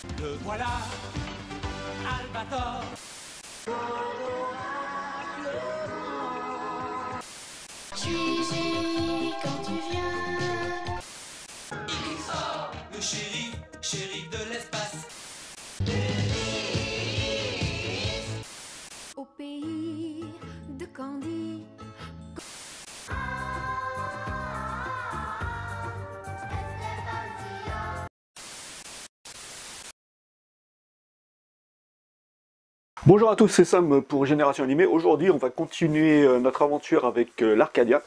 Le voilà, Albator. Gigi, quand tu viens. Il sort, le shérif de l'espace. Au pays de Candy. Bonjour à tous, c'est Sam pour Génération Animée. Aujourd'hui, on va continuer notre aventure avec l'Arcadia.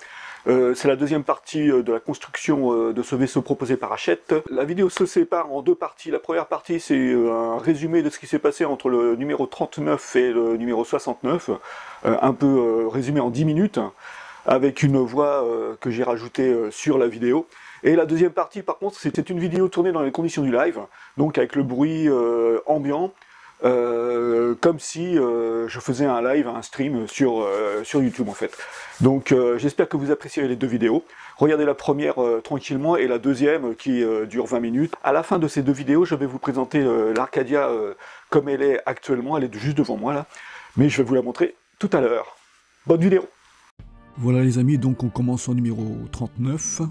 C'est la deuxième partie de la construction de ce vaisseau proposé par Hachette. La vidéo se sépare en deux parties. La première partie, c'est un résumé de ce qui s'est passé entre le numéro 39 et le numéro 69, un peu résumé en 10 minutes, avec une voix que j'ai rajoutée sur la vidéo. Et la deuxième partie, par contre, c'était une vidéo tournée dans les conditions du live, donc avec le bruit ambiant, comme si je faisais un live, un stream sur YouTube en fait. Donc j'espère que vous apprécierez les deux vidéos. Regardez la première tranquillement et la deuxième qui dure 20 minutes. À la fin de ces deux vidéos, je vais vous présenter l'Arcadia comme elle est actuellement. Elle est juste devant moi là. Mais je vais vous la montrer tout à l'heure. Bonne vidéo! Voilà les amis, donc on commence au numéro 39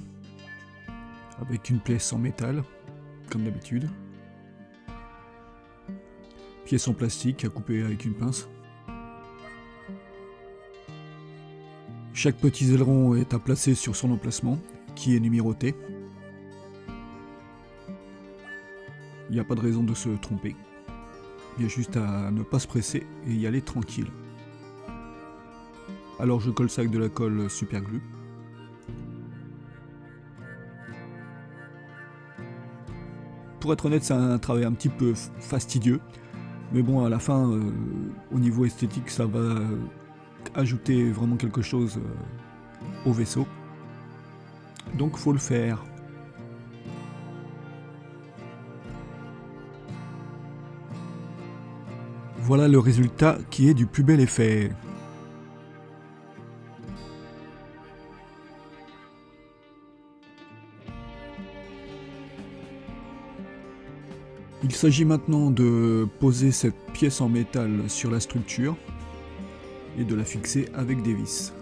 avec une pièce en métal, comme d'habitude. Pièce en plastique à couper avec une pince. Chaque petit aileron est à placer sur son emplacement, qui est numéroté. Il n'y a pas de raison de se tromper. Il y a juste à ne pas se presser et y aller tranquille. Alors je colle ça avec de la colle super glue. Pour être honnête, c'est un travail un petit peu fastidieux. Mais bon, à la fin, au niveau esthétique, ça va ajouter vraiment quelque chose au vaisseau. Donc faut le faire. Voilà le résultat qui est du plus bel effet. Il s'agit maintenant de poser cette pièce en métal sur la structure et de la fixer avec des vis.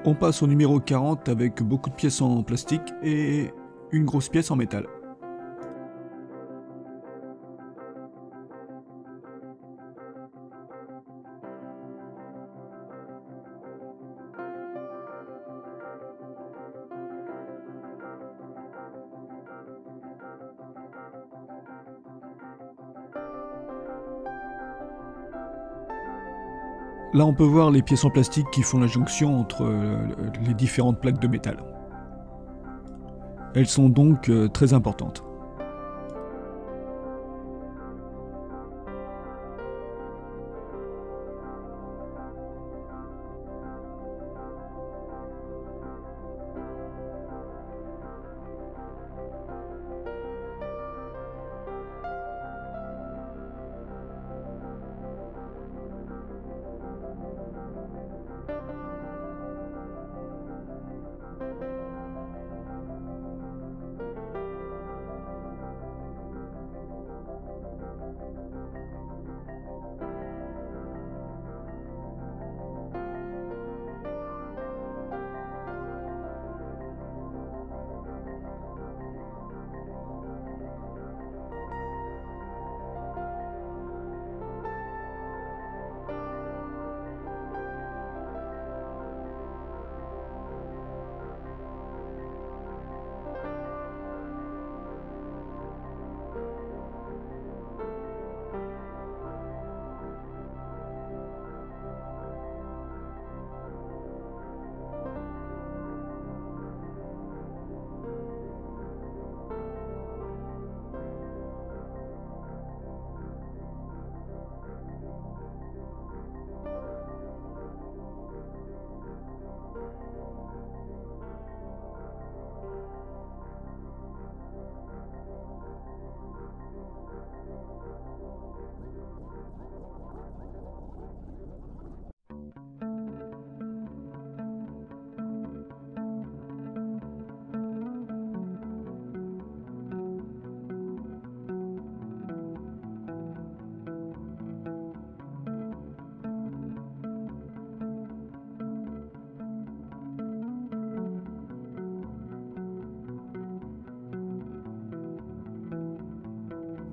On passe au numéro 40 avec beaucoup de pièces en plastique et une grosse pièce en métal. Là on peut voir les pièces en plastique qui font la jonction entre les différentes plaques de métal. Elles sont donc très importantes.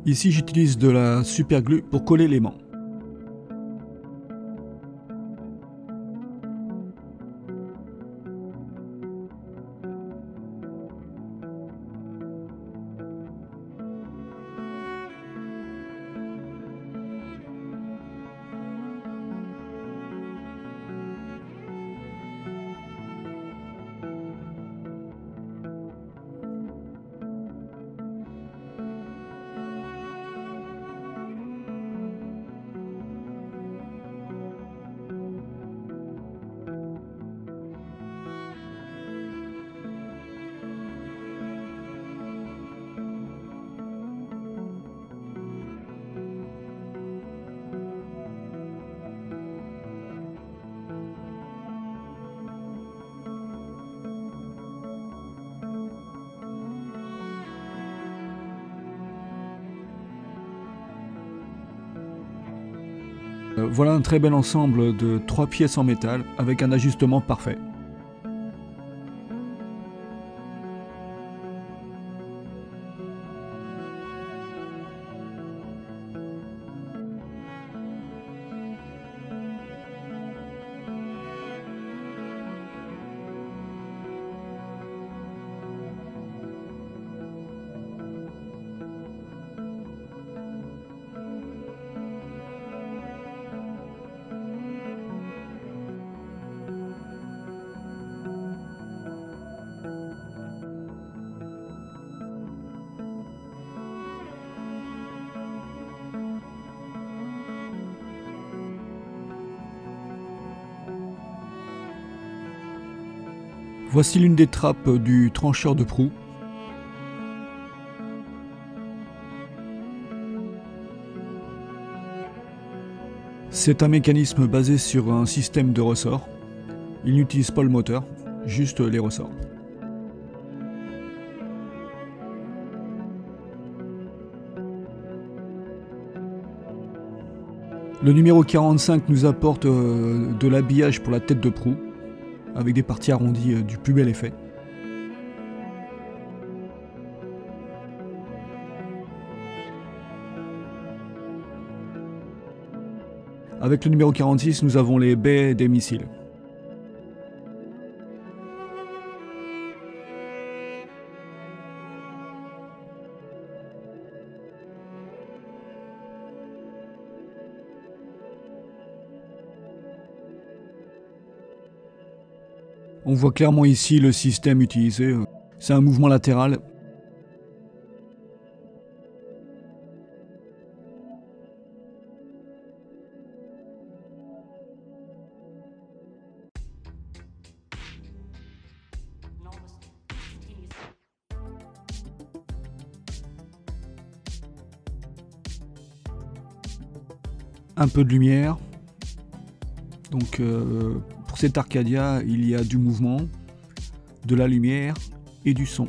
Ici j'utilise de la super glue pour coller l'aimant. Voilà un très bel ensemble de 3 pièces en métal avec un ajustement parfait. Voici l'une des trappes du trancheur de proue. C'est un mécanisme basé sur un système de ressorts. Il n'utilise pas le moteur, juste les ressorts. Le numéro 45 nous apporte de l'habillage pour la tête de proue, avec des parties arrondies du plus bel effet. Avec le numéro 46, nous avons les baies des missiles. On voit clairement ici le système utilisé. C'est un mouvement latéral. Un peu de lumière. Donc pour cet Arcadia, il y a du mouvement, de la lumière et du son.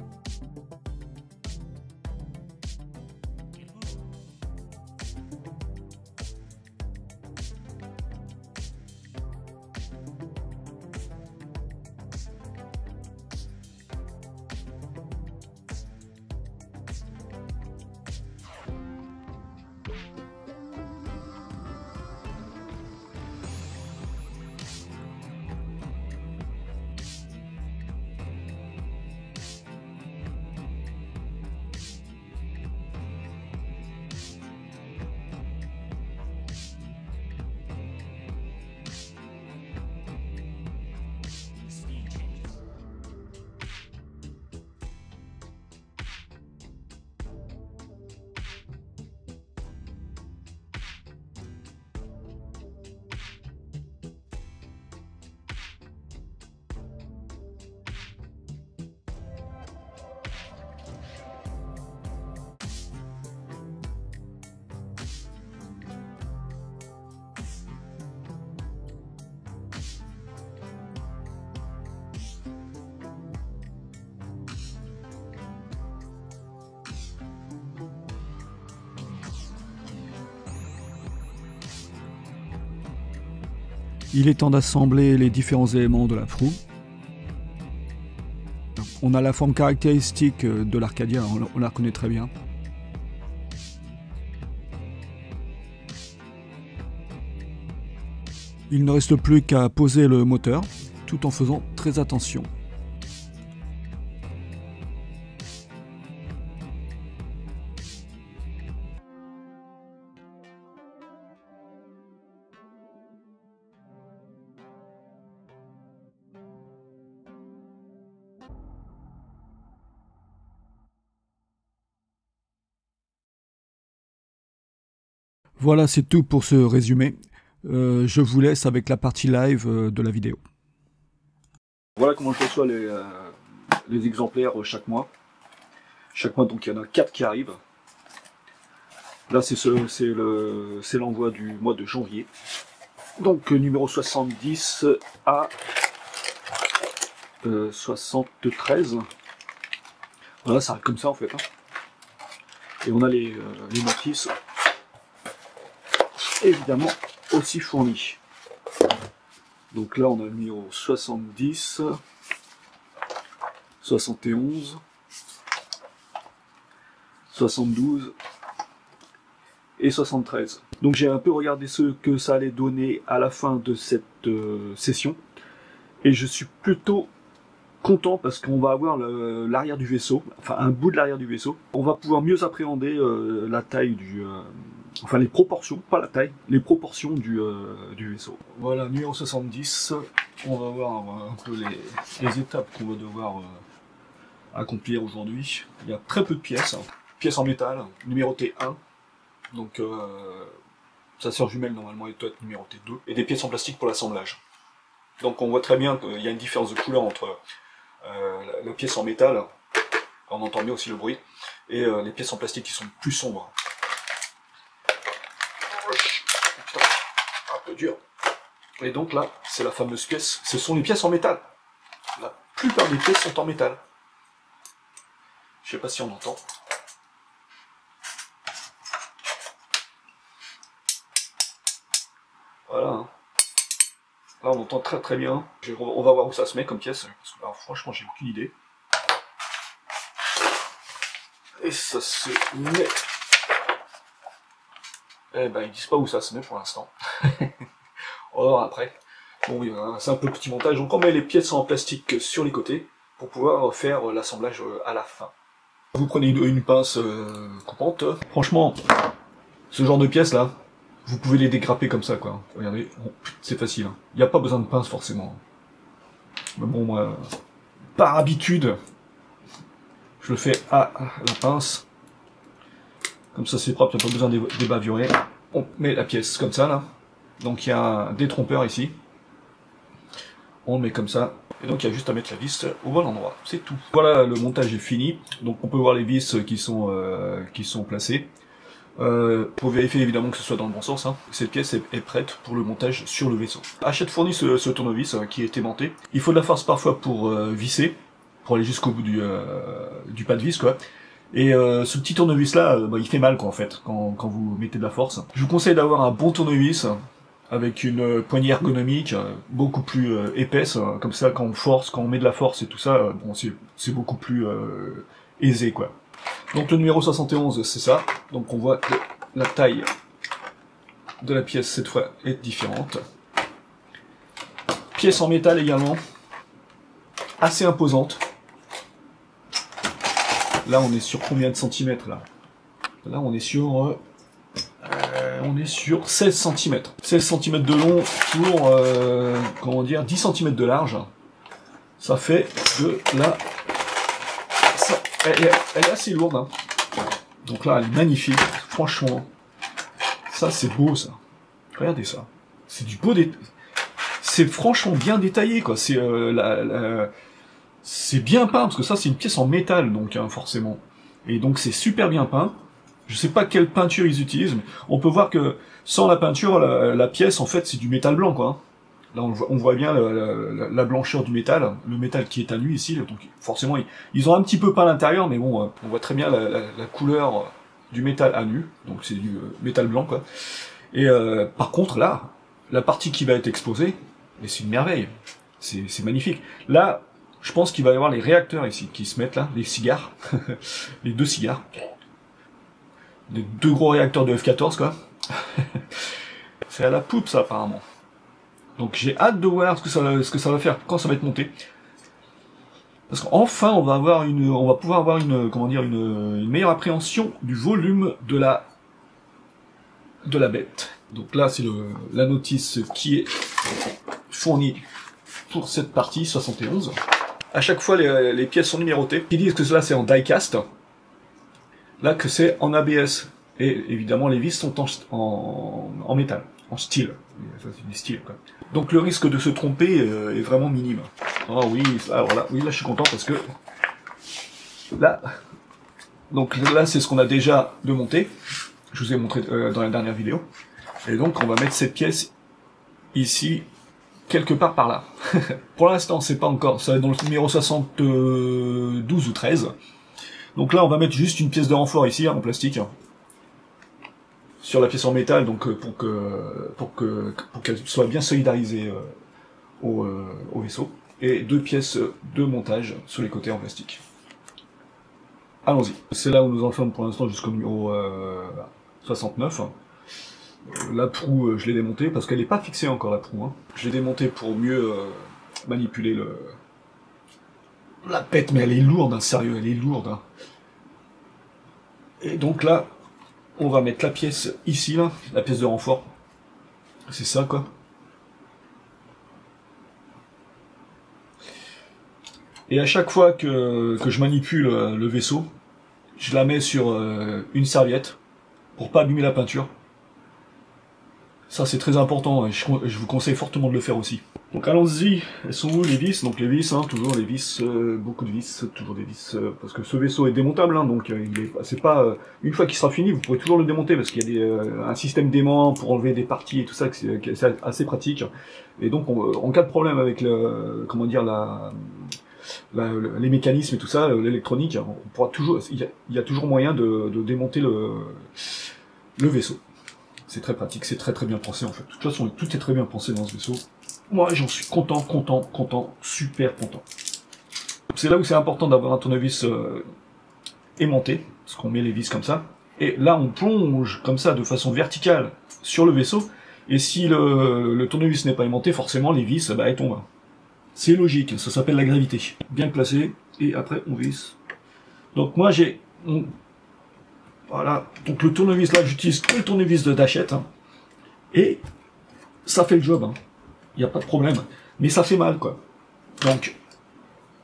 Il est temps d'assembler les différents éléments de la proue. On a la forme caractéristique de l'Arcadia, on la reconnaît très bien. Il ne reste plus qu'à poser le moteur, tout en faisant très attention. Voilà, c'est tout pour ce résumé. Je vous laisse avec la partie live de la vidéo. Voilà comment je reçois les exemplaires chaque mois. Chaque mois, donc il y en a 4 qui arrivent. Là, c'est l'envoi du mois de janvier. Donc numéro 70 à 73. Voilà, ça arrive comme ça en fait. Hein. Et on a les notices évidemment aussi fournis. Donc là on a le numéro 70, 71, 72 et 73. Donc j'ai un peu regardé ce que ça allait donner à la fin de cette session et je suis plutôt content parce qu'on va avoir l'arrière du vaisseau, enfin un bout de l'arrière du vaisseau. On va pouvoir mieux appréhender la taille enfin les proportions, pas la taille, les proportions du vaisseau. Voilà, numéro 70, on va voir un peu les étapes qu'on va devoir accomplir aujourd'hui. Il y a très peu de pièces, pièces en métal, numéroté 1, donc sa sœur jumelle normalement elle doit être numérotée 2, et des pièces en plastique pour l'assemblage. Donc on voit très bien qu'il y a une différence de couleur entre la pièce en métal, on entend bien aussi le bruit, et les pièces en plastique qui sont plus sombres. Un peu dur. Et donc là, c'est la fameuse pièce, ce sont les pièces en métal. La plupart des pièces sont en métal. Je sais pas si on entend. Voilà. Hein. Là, on entend très très bien. On va voir où ça se met comme pièce. Parce que, alors, franchement, j'ai aucune idée. Et ça se met... Eh ben, ils disent pas où ça se met pour l'instant. On va voir après. Bon, oui, c'est un peu petit montage. Donc, on met les pièces en plastique sur les côtés pour pouvoir faire l'assemblage à la fin. Vous prenez une pince coupante. Franchement, ce genre de pièces là, vous pouvez les dégrapper comme ça, quoi. Regardez, bon, c'est facile. Il n'y a pas besoin de pince forcément. Mais bon, moi, par habitude, je le fais à la pince. Comme ça c'est propre, il n'y a pas besoin de bavurer. On met la pièce comme ça là. Donc il y a un détrompeur ici. On le met comme ça. Et donc il y a juste à mettre la vis au bon endroit. C'est tout. Voilà, le montage est fini. Donc on peut voir les vis qui sont placées. Pour vérifier évidemment que ce soit dans le bon sens. Hein. Cette pièce est prête pour le montage sur le vaisseau. Hachette fournit ce tournevis qui est aimanté. Il faut de la force parfois pour visser, pour aller jusqu'au bout du pas de vis, quoi. Et ce petit tournevis là, il fait mal quoi en fait, quand vous mettez de la force. Je vous conseille d'avoir un bon tournevis, avec une poignée ergonomique, beaucoup plus épaisse, comme ça quand on force, quand on met de la force et tout ça, bon c'est beaucoup plus aisé quoi. Donc le numéro 71 c'est ça, donc on voit que la taille de la pièce cette fois est différente. Pièce en métal également, assez imposante. Là, on est sur combien de centimètres là? Là, on est sur 16 cm. 16 cm de long pour, comment dire, 10 cm de large. Ça fait de la... Elle est assez lourde. Hein. Donc là, elle est magnifique. Franchement, ça, c'est beau, ça. Regardez ça. C'est du beau détail. C'est franchement bien détaillé, quoi. C'est c'est bien peint, parce que ça c'est une pièce en métal, donc hein, forcément. Et donc c'est super bien peint. Je sais pas quelle peinture ils utilisent, mais on peut voir que sans la peinture, la pièce en fait c'est du métal blanc, quoi. Là on voit bien la blancheur du métal, le métal qui est à nu ici, donc forcément ils ont un petit peu peint l'intérieur, mais bon, on voit très bien la couleur du métal à nu, donc c'est du métal blanc, quoi. Et par contre là, la partie qui va être exposée, mais c'est une merveille, c'est magnifique. Là, je pense qu'il va y avoir les réacteurs ici qui se mettent là, les cigares, les 2 cigares, les 2 gros réacteurs de F-14 quoi. C'est à la poupe ça apparemment. Donc j'ai hâte de voir ce que ça va faire quand ça va être monté. Parce qu'enfin on va pouvoir avoir une meilleure appréhension du volume de la bête. Donc là c'est la notice qui est fournie pour cette partie 71. À chaque fois les pièces sont numérotées. Ils disent que cela c'est en die-cast, là que c'est en ABS. Et évidemment les vis sont en métal, en steel. Ça c'est du steel quoi. Donc le risque de se tromper est vraiment minime. Oh oui, alors là, oui, là je suis content parce que là, donc là c'est ce qu'on a déjà démonté. Je vous ai montré dans la dernière vidéo. Et donc on va mettre cette pièce ici, quelque part par là. Pour l'instant c'est pas encore, ça va être dans le numéro 72 ou 13. Donc là on va mettre juste une pièce de renfort ici, en plastique, sur la pièce en métal, donc pour qu'elle soit bien solidarisée au vaisseau. Et 2 pièces de montage sur les côtés en plastique. Allons-y. C'est là où nous en sommes pour l'instant jusqu'au numéro 69. La proue, je l'ai démontée parce qu'elle n'est pas fixée encore, la proue. Hein. Je l'ai démontée pour mieux manipuler la pète, mais elle est lourde, hein, sérieux, elle est lourde. Hein. Et donc là, on va mettre la pièce ici, là, la pièce de renfort. C'est ça, quoi. Et à chaque fois que je manipule le vaisseau, je la mets sur une serviette pour pas abîmer la peinture. Ça c'est très important et je vous conseille fortement de le faire aussi. Donc allons-y, elles sont où les vis? Donc les vis, hein, toujours les vis, beaucoup de vis, toujours des vis, parce que ce vaisseau est démontable, hein, donc c'est pas une fois qu'il sera fini, vous pourrez toujours le démonter parce qu'il y a un système d'aimant pour enlever des parties et tout ça, c'est assez pratique. Et donc en cas de problème avec les mécanismes et tout ça, l'électronique, on pourra toujours, il y a toujours moyen de démonter le vaisseau. C'est très pratique, c'est très très bien pensé en fait. De toute façon, tout est très bien pensé dans ce vaisseau. Moi, j'en suis content, super content. C'est là où c'est important d'avoir un tournevis aimanté, parce qu'on met les vis comme ça. Et là, on plonge comme ça de façon verticale sur le vaisseau. Et si le tournevis n'est pas aimanté, forcément les vis, elles tombent. C'est logique, ça s'appelle la gravité. Bien placé, et après on visse. Donc moi voilà, donc le tournevis là, j'utilise que le tournevis d'Hachette, hein, et ça fait le job, hein. Il n'y a pas de problème, mais ça fait mal quoi. Donc,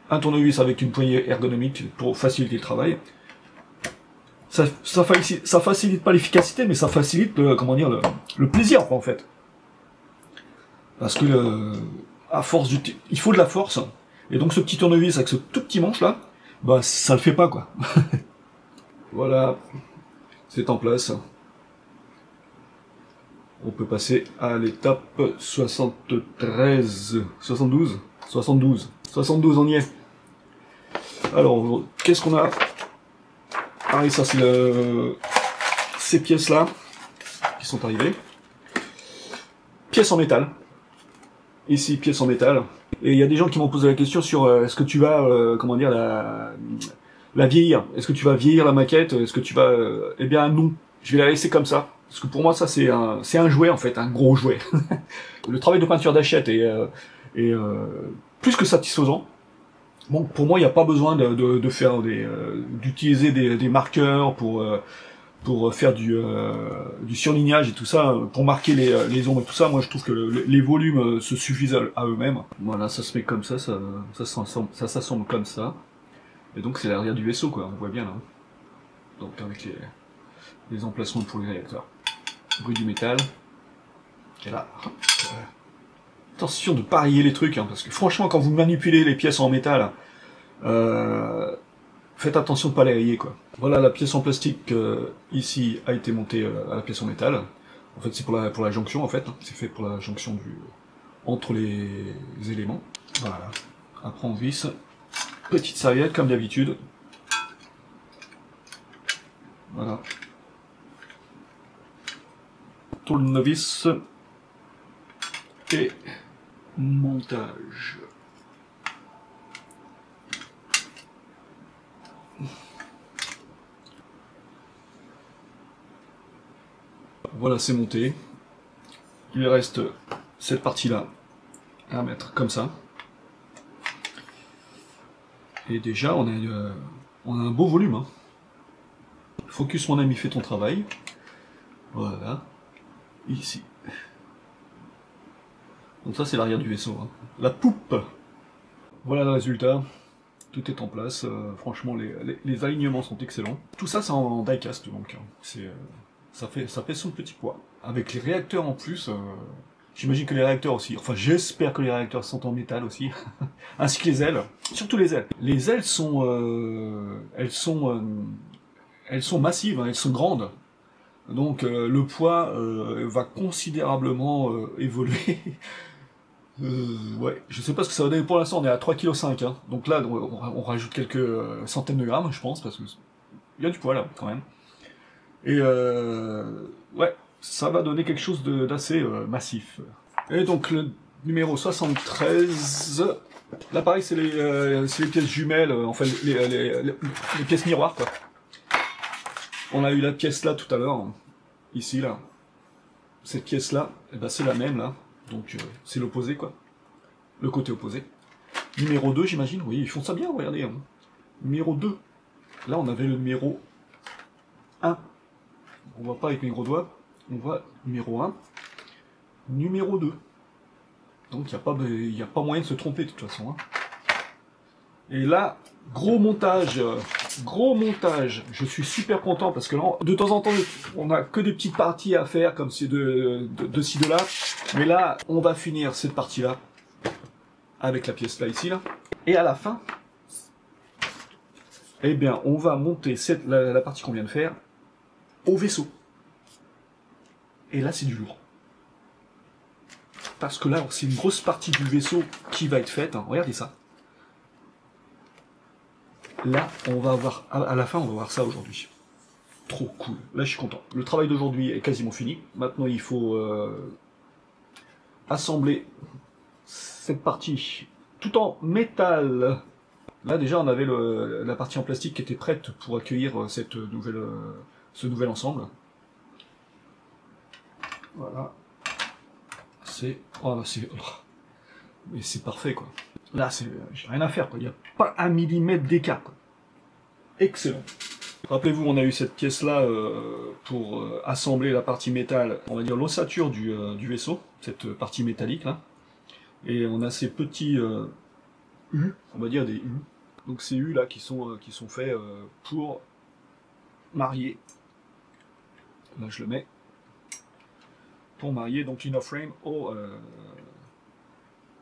un tournevis avec une poignée ergonomique pour faciliter le travail. Ça facilite pas l'efficacité, mais ça facilite le plaisir quoi, en fait. Parce que à force il faut de la force, et donc ce petit tournevis avec ce tout petit manche là, bah ça le fait pas quoi. Voilà, c'est en place. On peut passer à l'étape 72, on y est. Alors, qu'est-ce qu'on a? Ah oui, ça c'est ces pièces là qui sont arrivées. Pièces en métal. Ici, pièces en métal. Et il y a des gens qui m'ont posé la question sur est-ce que tu vas, la vieillir? Est-ce que tu vas vieillir la maquette? Est-ce que tu vas... Eh bien non, je vais la laisser comme ça. Parce que pour moi, ça c'est un jouet en fait, un gros jouet. Le travail de peinture d'Hachette est plus que satisfaisant. Bon, pour moi, il n'y a pas besoin d'utiliser des marqueurs pour faire du surlignage et tout ça, pour marquer les ombres et tout ça. Moi, je trouve que les volumes se suffisent à eux-mêmes. Voilà, ça se met comme ça s'assemble comme ça. Et donc, c'est l'arrière du vaisseau, quoi. On voit bien là. Donc, avec les emplacements pour les réacteurs. Bruit du métal. Et là. Attention de pas rayer les trucs, hein, parce que franchement, quand vous manipulez les pièces en métal, faites attention de pas les rayer, quoi. Voilà, la pièce en plastique ici a été montée à la pièce en métal. En fait, c'est pour la jonction, en fait. C'est fait pour la jonction entre les éléments. Voilà. Après, on visse. Petite serviette, comme d'habitude. Voilà. Tournevis. Et montage. Voilà, c'est monté. Il reste cette partie-là à mettre comme ça. Et déjà, on a un beau volume. Hein. Focus, mon ami, fais ton travail. Voilà. Ici. Donc ça, c'est l'arrière du vaisseau. Hein. La poupe. Voilà le résultat. Tout est en place. Franchement, les alignements sont excellents. Tout ça, c'est en die-cast, donc. Hein. Ça fait son petit poids. Avec les réacteurs en plus, j'imagine que les réacteurs aussi, enfin j'espère que les réacteurs sont en métal aussi, ainsi que les ailes, surtout les ailes. Les ailes sont massives, hein, elles sont grandes, donc le poids va considérablement évoluer. Ouais, je sais pas ce que ça va donner pour l'instant, on est à 3,5 kg, hein. Donc là on rajoute quelques centaines de grammes, je pense, parce que il y a du poids là quand même. Et ouais, ça va donner quelque chose d'assez massif. Et donc le numéro 73, là pareil c'est les pièces jumelles, enfin les pièces miroirs quoi. On a eu la pièce là tout à l'heure, ici là. Cette pièce là, eh ben, c'est la même là, donc c'est l'opposé quoi. Le côté opposé. Numéro 2 j'imagine, oui ils font ça bien, regardez. Hein. Numéro 2, là on avait le numéro 1. On voit pas avec mes gros doigts, on voit numéro 1, numéro 2. Donc il n'y a pas moyen de se tromper de toute façon. Hein. Et là, gros montage, je suis super content parce que là, de temps en temps, on n'a que des petites parties à faire comme c'est de ci, de là. Mais là, on va finir cette partie-là avec la pièce là, ici, là. Et à la fin, eh bien, on va monter la partie qu'on vient de faire au vaisseau. Et là, c'est du lourd. Parce que là, c'est une grosse partie du vaisseau qui va être faite. Hein. Regardez ça. Là, on va avoir, à la fin, on va voir ça aujourd'hui. Trop cool. Là, je suis content. Le travail d'aujourd'hui est quasiment fini. Maintenant, il faut assembler cette partie tout en métal. Là, déjà, on avait la partie en plastique qui était prête pour accueillir ce nouvel ensemble. Voilà. Mais c'est parfait, quoi. Là, j'ai rien à faire, quoi. Il n'y a pas un millimètre d'écart, quoi. Excellent. Rappelez-vous, on a eu cette pièce-là pour assembler la partie métal, on va dire l'ossature du vaisseau, cette partie métallique, là. Et on a ces petits U, on va dire des U. Donc ces U, là, qui sont faits pour marier. Là, je le mets. Pour marier donc l'inner-frame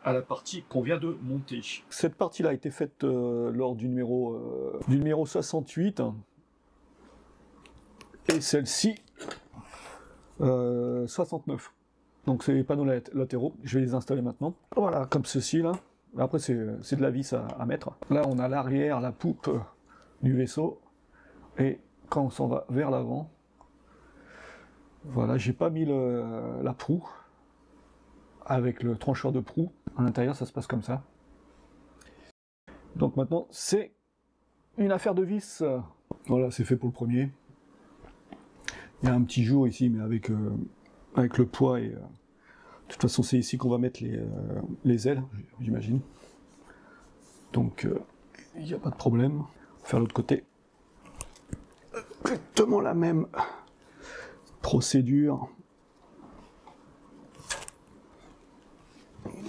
à la partie qu'on vient de monter. Cette partie-là a été faite lors du numéro 68. Et celle-ci, 69. Donc c'est les panneaux latéraux, je vais les installer maintenant. Voilà, comme ceci là. Après c'est de la vis à mettre. Là on a l'arrière, la poupe du vaisseau. Et quand on s'en va vers l'avant, voilà, j'ai pas mis la proue avec le trancheur de proue. À l'intérieur, ça se passe comme ça. Donc maintenant, c'est une affaire de vis. Voilà, c'est fait pour le premier. Il y a un petit jour ici, mais avec le poids. Et de toute façon, c'est ici qu'on va mettre les ailes, j'imagine. Donc, il n'y a pas de problème. On va faire l'autre côté. Exactement la même procédure.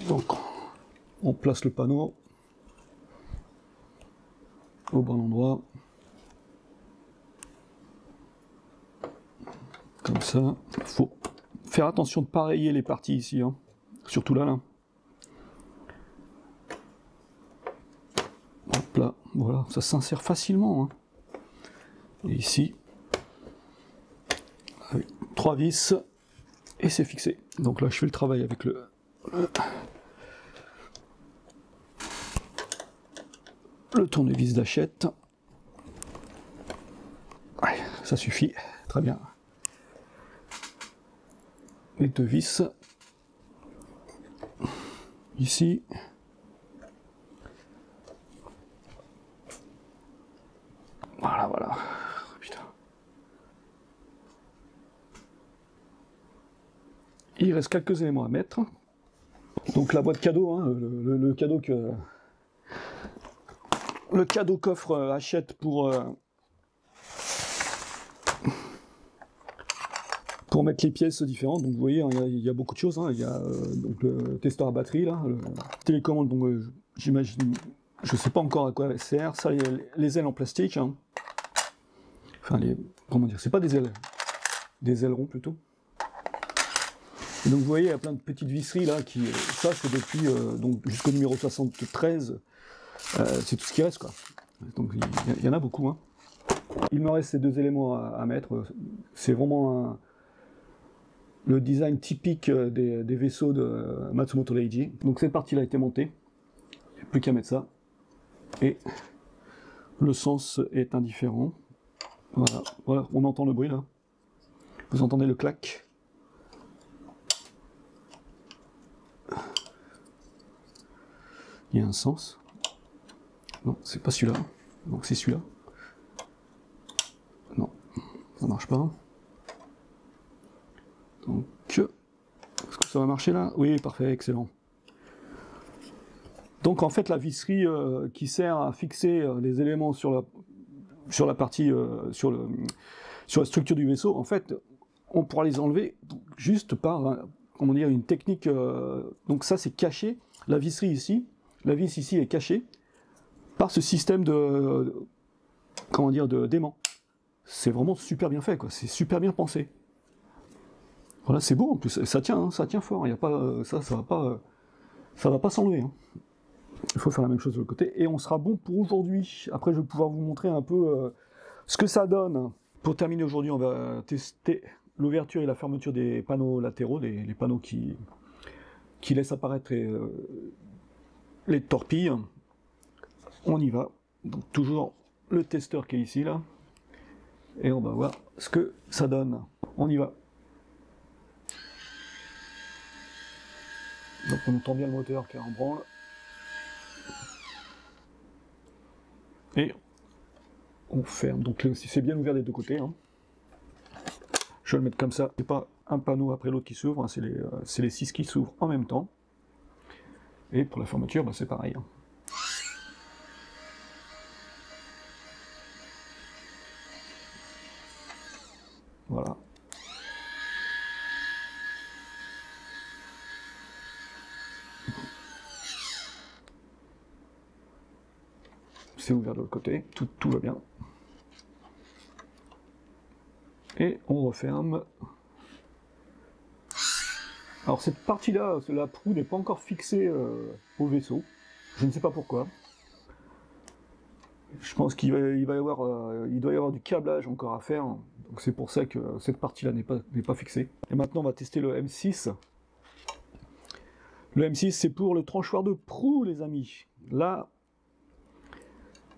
Donc, on place le panneau au bon endroit. Comme ça. Il faut faire attention de ne pas rayer les parties ici, hein. Surtout là. Hop là, voilà, ça s'insère facilement. Hein. Et ici, avec 3 vis, et c'est fixé. Donc là, je fais le travail avec le tournevis d'Hachette. Ouais, ça suffit, très bien. Les 2 vis ici. Voilà. Putain. Il reste quelques éléments à mettre. Donc la boîte cadeau, hein, le cadeau que... Le cadeau qu'offre Hachette pour mettre les pièces différentes. Donc vous voyez, hein, il y a beaucoup de choses. Hein. Il y a donc le testeur à batterie, là, le télécommande, donc j'imagine, je sais pas encore à quoi elle sert. Ça, les ailes en plastique. Hein. Enfin, comment dire, c'est pas des ailerons plutôt. Et donc vous voyez, il y a plein de petites visseries là, ça c'est depuis donc jusqu'au numéro 73, c'est tout ce qui reste quoi. Donc il y en a beaucoup. Hein. Il me reste ces deux éléments à mettre. C'est vraiment le design typique des vaisseaux de Matsumoto Leiji. Donc cette partie là a été montée, il n'y a plus qu'à mettre ça. Et le sens est indifférent. Voilà, on entend le bruit là. Vous entendez le clac. Il y a un sens. Non, c'est pas celui-là. Donc c'est celui-là. Non, ça marche pas. Donc, est-ce que ça va marcher là? Oui, parfait, excellent. Donc en fait, la visserie qui sert à fixer les éléments sur la partie, sur la structure du vaisseau, en fait, on pourra les enlever juste par, comment dire, une technique. Donc ça, c'est caché. La visserie ici. La vis ici est cachée par ce système comment dire, d'aimant. C'est vraiment super bien fait, quoi. C'est super bien pensé. Voilà, c'est beau en plus. Ça tient, hein, ça tient fort. Il y a pas, ça va pas s'enlever. Hein. Il faut faire la même chose de l'autre côté et on sera bon pour aujourd'hui. Après, je vais pouvoir vous montrer un peu ce que ça donne. Pour terminer aujourd'hui, on va tester l'ouverture et la fermeture des panneaux latéraux, les panneaux qui laissent apparaître les torpilles. On y va. Donc toujours le testeur qui est ici là. Et on va voir ce que ça donne. On y va. Donc on entend bien le moteur qui est en branle. Et on ferme. Donc c'est bien ouvert des deux côtés. Hein. Je vais le mettre comme ça. C'est pas un panneau après l'autre qui s'ouvre. Hein. C'est les 6 qui s'ouvrent en même temps. Et pour la fermeture, bah, c'est pareil. Hein. Voilà. C'est ouvert de l'autre côté, tout va bien. Et on referme. Alors cette partie-là, la proue n'est pas encore fixée au vaisseau. Je ne sais pas pourquoi. Je pense qu'il il doit y avoir du câblage encore à faire. Donc c'est pour ça que cette partie-là n'est pas fixée. Et maintenant on va tester le M6. Le M6 c'est pour le tranchoir de proue les amis. Là,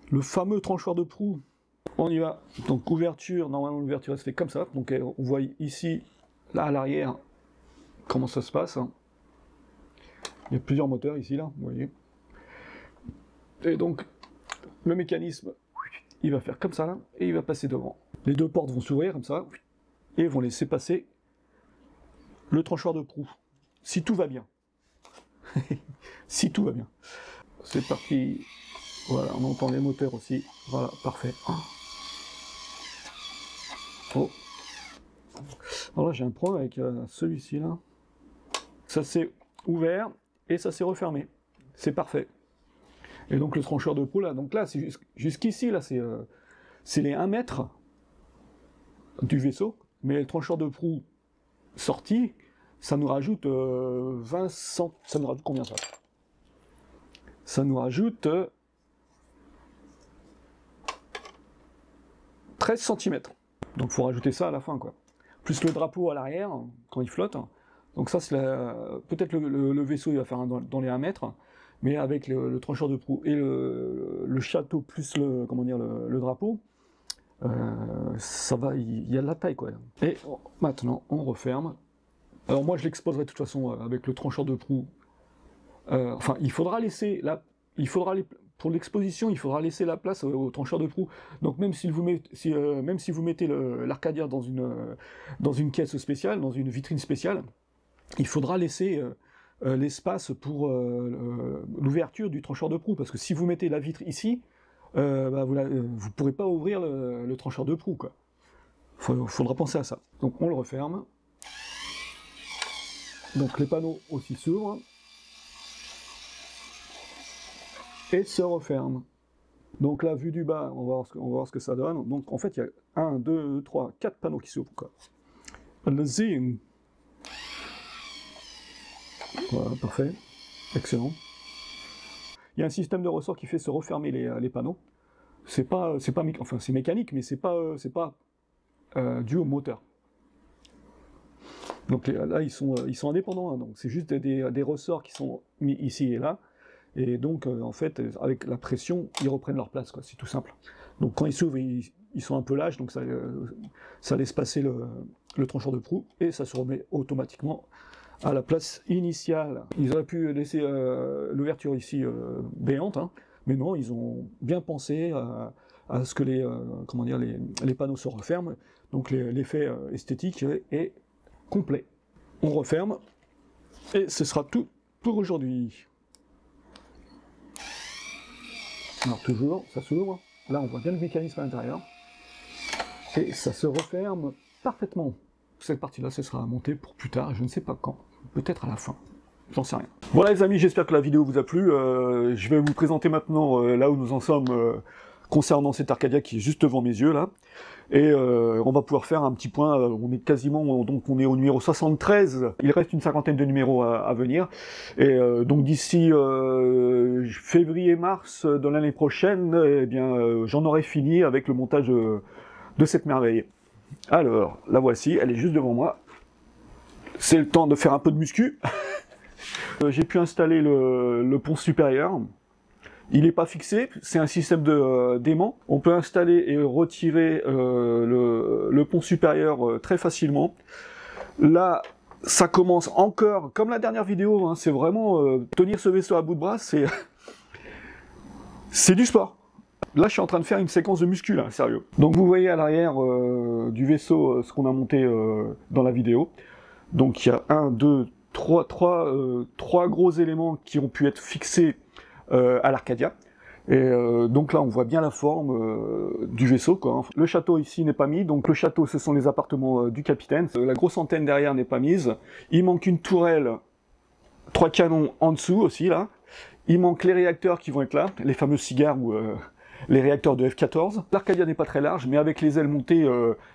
le fameux tranchoir de proue. On y va. Donc ouverture, normalement l'ouverture elle se fait comme ça. Donc on voit ici, là à l'arrière, comment ça se passe. Il y a plusieurs moteurs ici, là, vous voyez. Et donc, le mécanisme, il va faire comme ça, là, et il va passer devant. Les deux portes vont s'ouvrir, comme ça, et vont laisser passer le tranchoir de proue. Si tout va bien. Si tout va bien. C'est parti. Voilà, on entend les moteurs aussi. Voilà, parfait. Oh. Alors là, j'ai un problème avec celui-ci, là. Ça s'est ouvert et ça s'est refermé. C'est parfait. Et donc le trancheur de proue là, donc là c'est jusqu'ici là c'est les 1 mètre du vaisseau, mais le trancheur de proue sorti, ça nous rajoute 20 cm. Ça nous rajoute combien ça? Ça nous rajoute 13 cm. Donc il faut rajouter ça à la fin quoi. Plus le drapeau à l'arrière quand il flotte. Donc ça, c'est peut-être le vaisseau, il va faire dans les 1 mètre, mais avec le trancheur de proue et le château plus le drapeau, ça va, il y a de la taille quoi. Et maintenant, on referme. Alors moi, je l'exposerai de toute façon avec le trancheur de proue. Enfin, il faudra laisser pour l'exposition, il faudra laisser la place au trancheur de proue. Donc même si vous mettez l'Arcadia dans une caisse spéciale, dans une vitrine spéciale, il faudra laisser l'espace pour l'ouverture du trancheur de proue, parce que si vous mettez la vitre ici, bah, vous ne pourrez pas ouvrir le trancheur de proue, quoi. Faudra penser à ça. Donc on le referme. Donc les panneaux aussi s'ouvrent et se referment. Donc là, vue du bas, on va voir ce que ça donne. Donc en fait, il y a 1, 2, 3, 4 panneaux qui s'ouvrent, quoi. Allez-y. Voilà, parfait. Excellent. Il y a un système de ressort qui fait se refermer les panneaux. C'est pas enfin c'est mécanique, mais c'est pas dû au moteur. Donc là, ils sont indépendants, hein, donc c'est juste des ressorts qui sont mis ici et là. Et donc, en fait, avec la pression, ils reprennent leur place, quoi. C'est tout simple. Donc quand ils s'ouvrent, ils sont un peu lâches, donc ça laisse passer le trancheur de proue, et ça se remet automatiquement à la place initiale. Ils auraient pu laisser l'ouverture ici béante, hein, mais non, ils ont bien pensé à ce que les panneaux se referment, donc l'effet esthétique est complet. On referme, et ce sera tout pour aujourd'hui. Alors toujours, ça s'ouvre, là on voit bien le mécanisme à l'intérieur, et ça se referme parfaitement. Cette partie-là, ce sera montée pour plus tard, je ne sais pas quand, peut-être à la fin, j'en sais rien. Voilà les amis, j'espère que la vidéo vous a plu, je vais vous présenter maintenant là où nous en sommes concernant cette Arcadia qui est juste devant mes yeux là, et on va pouvoir faire un petit point, on est quasiment, donc on est au numéro 73, il reste une cinquantaine de numéros à venir, et donc d'ici février-mars de l'année prochaine, eh bien j'en aurai fini avec le montage de cette merveille. Alors, la voici, elle est juste devant moi, c'est le temps de faire un peu de muscu. J'ai pu installer le pont supérieur. Il n'est pas fixé, c'est un système d'aimant. On peut installer et retirer le pont supérieur très facilement. Là, ça commence encore, comme la dernière vidéo, hein, c'est vraiment tenir ce vaisseau à bout de bras, c'est du sport. Là, je suis en train de faire une séquence de muscu, là, sérieux. Donc vous voyez à l'arrière du vaisseau ce qu'on a monté dans la vidéo. Donc il y a 1, 2, 3 gros éléments qui ont pu être fixés à l'Arcadia. Et donc là, on voit bien la forme du vaisseau, quoi, hein. Le château ici n'est pas mis, donc le château, ce sont les appartements du capitaine. La grosse antenne derrière n'est pas mise. Il manque une tourelle, 3 canons en dessous aussi, là. Il manque les réacteurs qui vont être là, les fameux cigares ou les réacteurs de F-14. L'Arcadia n'est pas très large, mais avec les ailes montées,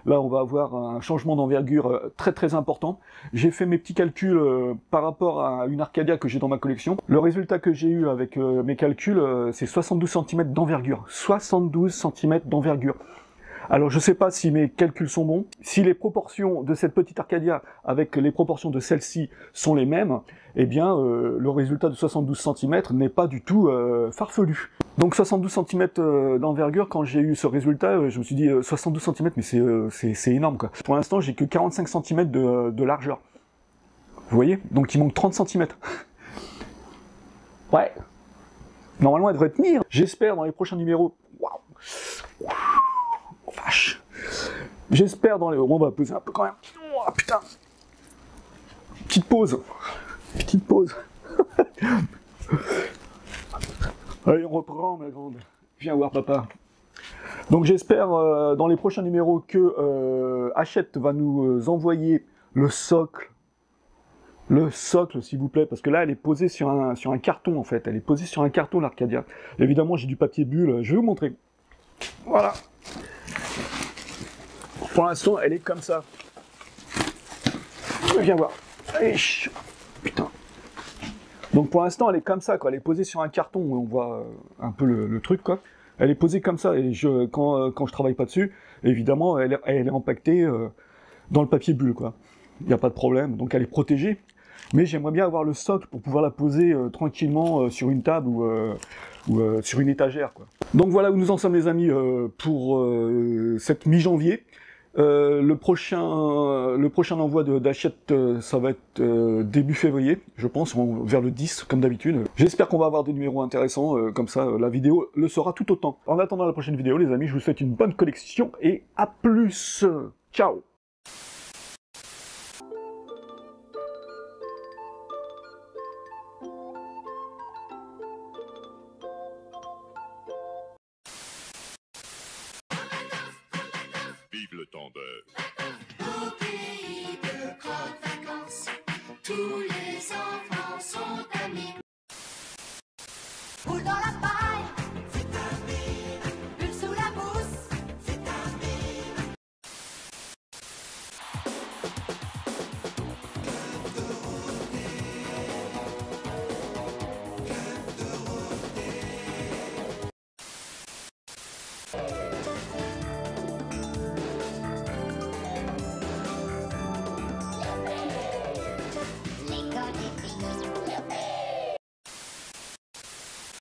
là on va avoir un changement d'envergure très important. J'ai fait mes petits calculs par rapport à une Arcadia que j'ai dans ma collection. Le résultat que j'ai eu avec mes calculs, c'est 72 cm d'envergure. 72 cm d'envergure. Alors je sais pas si mes calculs sont bons, si les proportions de cette petite Arcadia avec les proportions de celle-ci sont les mêmes, eh bien le résultat de 72 cm n'est pas du tout farfelu. Donc 72 cm d'envergure, quand j'ai eu ce résultat, je me suis dit 72 cm, mais c'est énorme, quoi. Pour l'instant, j'ai que 45 cm de largeur. Vous voyez? Donc il manque 30 cm. Ouais. Normalement, elle devrait tenir. J'espère dans les prochains numéros. Waouh. Oh, vache. J'espère dans les... On va peser un peu quand même. Oh putain. Petite pause. Petite pause. Allez, on reprend, ma grande. Viens voir, papa. Donc j'espère dans les prochains numéros que Hachette va nous envoyer le socle. Le socle, s'il vous plaît, parce que là, elle est posée sur un carton, en fait. Elle est posée sur un carton, l'Arcadia. Évidemment, j'ai du papier bulle. Je vais vous montrer. Voilà. Pour l'instant, elle est comme ça. Viens voir. Allez, putain. Donc pour l'instant, elle est comme ça, quoi. Elle est posée sur un carton, où on voit un peu le truc, quoi. Elle est posée comme ça, et quand je travaille pas dessus, évidemment, elle est empaquetée dans le papier bulle, quoi. Il n'y a pas de problème, donc elle est protégée. Mais j'aimerais bien avoir le socle pour pouvoir la poser tranquillement sur une table ou sur une étagère, quoi. Donc voilà où nous en sommes, les amis, pour cette mi-janvier. Le prochain envoi d'Hachette, ça va être début février, je pense, vers le 10, comme d'habitude. J'espère qu'on va avoir des numéros intéressants, comme ça la vidéo le sera tout autant. En attendant la prochaine vidéo, les amis, je vous souhaite une bonne collection et à plus. Ciao. grandeur.